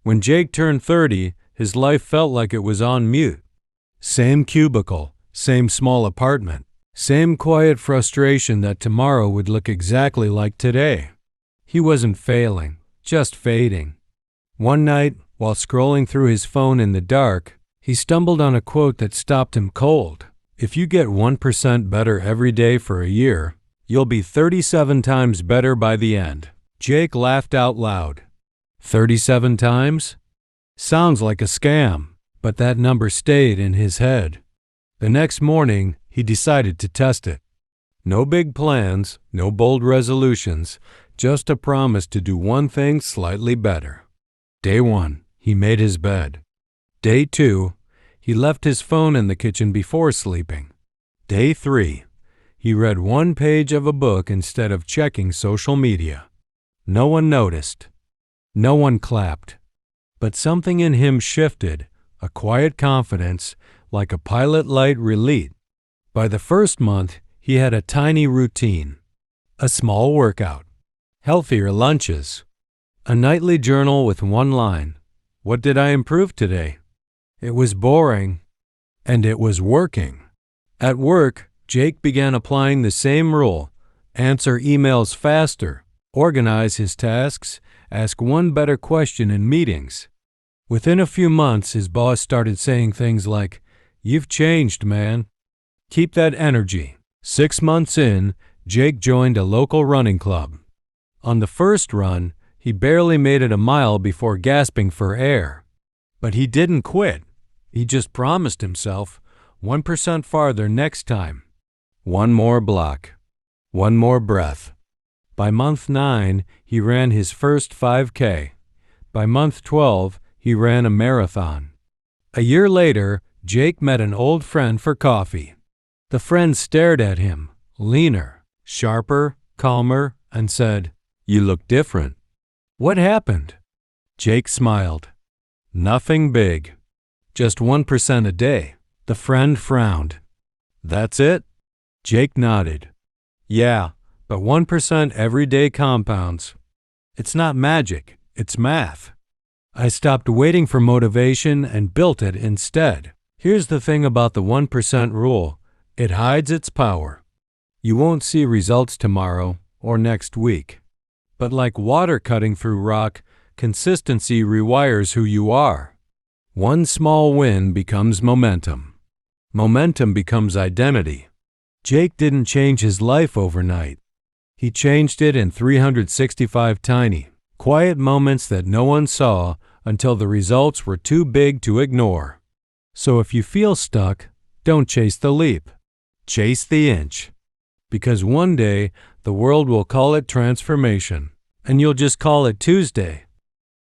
When Jake turned 30, his life felt like it was on mute. Same cubicle, same small apartment, same quiet frustration that tomorrow would look exactly like today. He wasn't failing, just fading. One night, while scrolling through his phone in the dark, he stumbled on a quote that stopped him cold. If you get 1% better every day for a year, you'll be 37 times better by the end. Jake laughed out loud. 37 times? Sounds like a scam, but that number stayed in his head. The next morning, he decided to test it. No big plans, no bold resolutions, just a promise to do one thing slightly better. Day 1, he made his bed. Day 2, he left his phone in the kitchen before sleeping. Day 3, he read one page of a book instead of checking social media. No one noticed. No one clapped. But something in him shifted, a quiet confidence, like a pilot light relit. By the first month, he had a tiny routine. A small workout. Healthier lunches. A nightly journal with one line. What did I improve today? It was boring, and it was working. At work, Jake began applying the same rule. Answer emails faster, organize his tasks, ask one better question in meetings. Within a few months, his boss started saying things like, "You've changed, man. Keep that energy." 6 months in, Jake joined a local running club. On the first run, he barely made it a mile before gasping for air. But he didn't quit. He just promised himself 1% farther next time. One more block. One more breath. By month 9, he ran his first 5K. By month 12, he ran a marathon. A year later, Jake met an old friend for coffee. The friend stared at him, leaner, sharper, calmer, and said, "You look different." "What happened?" Jake smiled. "Nothing big. Just 1% a day." The friend frowned. "That's it?" Jake nodded. "Yeah, but 1% every day compounds. It's not magic, it's math. I stopped waiting for motivation and built it instead." Here's the thing about the 1% rule. It hides its power. You won't see results tomorrow or next week. But like water cutting through rock, consistency rewires who you are. One small win becomes momentum. Momentum becomes identity. Jake didn't change his life overnight. He changed it in 365 tiny, quiet moments that no one saw until the results were too big to ignore. So if you feel stuck, don't chase the leap. Chase the inch. Because one day, the world will call it transformation, and you'll just call it Tuesday.